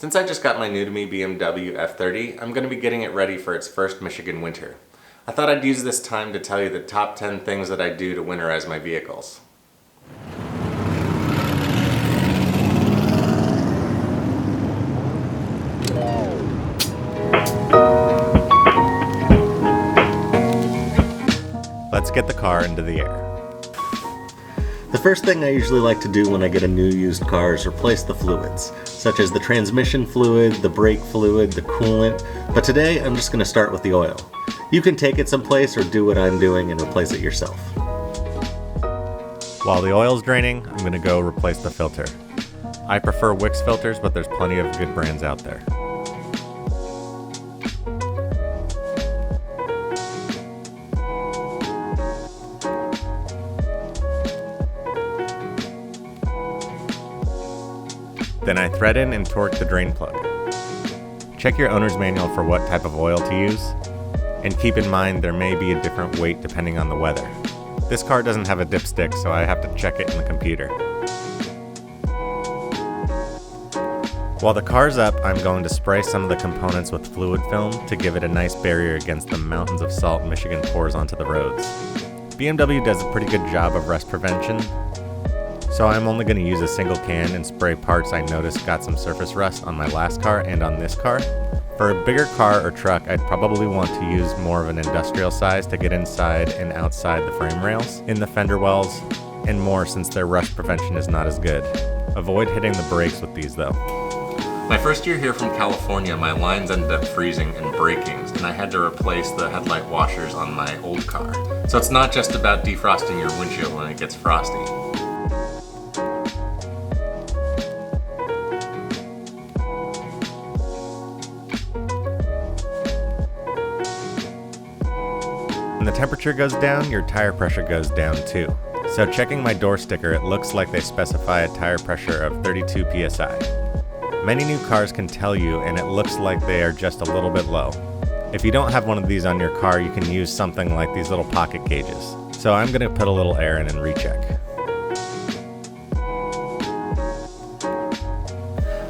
Since I just got my new to me BMW F30, I'm going to be getting it ready for its first Michigan winter. I thought I'd use this time to tell you the top 10 things that I do to winterize my vehicles. Let's get the car into the air. The first thing I usually like to do when I get a new used car is replace the fluids, such as the transmission fluid, the brake fluid, the coolant, but today I'm just going to start with the oil. You can take it someplace or do what I'm doing and replace it yourself. While the oil's draining, I'm going to go replace the filter. I prefer Wix filters, but there's plenty of good brands out there. Then I thread in and torque the drain plug. Check your owner's manual for what type of oil to use, and keep in mind there may be a different weight depending on the weather. This car doesn't have a dipstick, so I have to check it in the computer. While the car's up, I'm going to spray some of the components with fluid film to give it a nice barrier against the mountains of salt Michigan pours onto the roads. BMW does a pretty good job of rust prevention, so I'm only going to use a single can and spray parts I noticed got some surface rust on my last car and on this car. For a bigger car or truck, I'd probably want to use more of an industrial size to get inside and outside the frame rails, in the fender wells, and more since their rust prevention is not as good. Avoid hitting the brakes with these though. My first year here from California, my lines ended up freezing and breaking, and I had to replace the headlight washers on my old car. So it's not just about defrosting your windshield when it gets frosty. When the temperature goes down, your tire pressure goes down too. So checking my door sticker, it looks like they specify a tire pressure of 32 psi. Many new cars can tell you, and it looks like they are just a little bit low. If you don't have one of these on your car, you can use something like these little pocket gauges. So I'm going to put a little air in and recheck.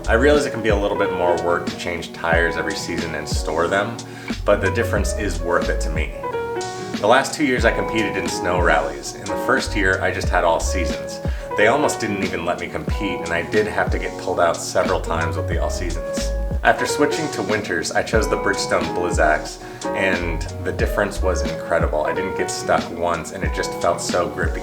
I realize it can be a little bit more work to change tires every season and store them, but the difference is worth it to me. The last 2 years I competed in snow rallies. In the first year I just had all seasons. They almost didn't even let me compete, and I did have to get pulled out several times with the all seasons. After switching to winters, I chose the Bridgestone Blizzaks, and the difference was incredible. I didn't get stuck once and it just felt so grippy.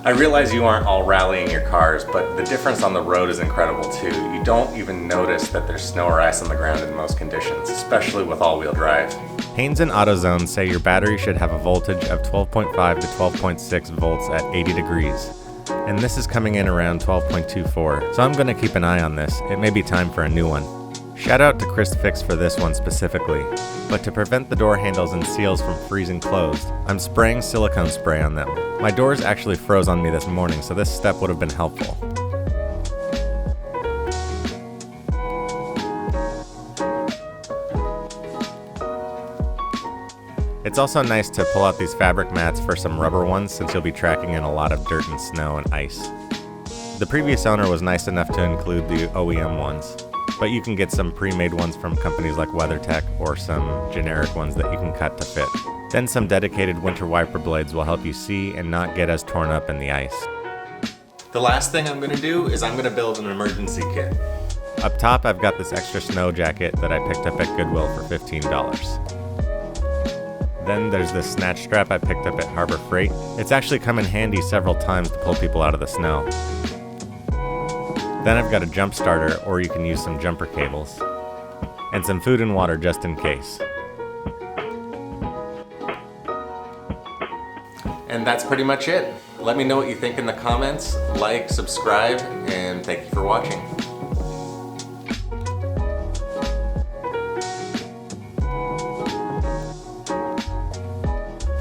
I realize you aren't all rallying your cars, but the difference on the road is incredible too. You don't even notice that there's snow or ice on the ground in most conditions, especially with all-wheel drive. Haynes and AutoZone say your battery should have a voltage of 12.5 to 12.6 volts at 80 degrees. And this is coming in around 12.24, so I'm going to keep an eye on this. It may be time for a new one. Shout out to Chris Fix for this one specifically, but to prevent the door handles and seals from freezing closed, I'm spraying silicone spray on them. My doors actually froze on me this morning, so this step would have been helpful. It's also nice to pull out these fabric mats for some rubber ones since you'll be tracking in a lot of dirt and snow and ice. The previous owner was nice enough to include the OEM ones, but you can get some pre-made ones from companies like WeatherTech or some generic ones that you can cut to fit. Then some dedicated winter wiper blades will help you see and not get as torn up in the ice. The last thing I'm going to do is I'm going to build an emergency kit. Up top I've got this extra snow jacket that I picked up at Goodwill for $15. Then there's this snatch strap I picked up at Harbor Freight. It's actually come in handy several times to pull people out of the snow. Then I've got a jump starter, or you can use some jumper cables. And some food and water just in case. And that's pretty much it. Let me know what you think in the comments, like, subscribe, and thank you for watching.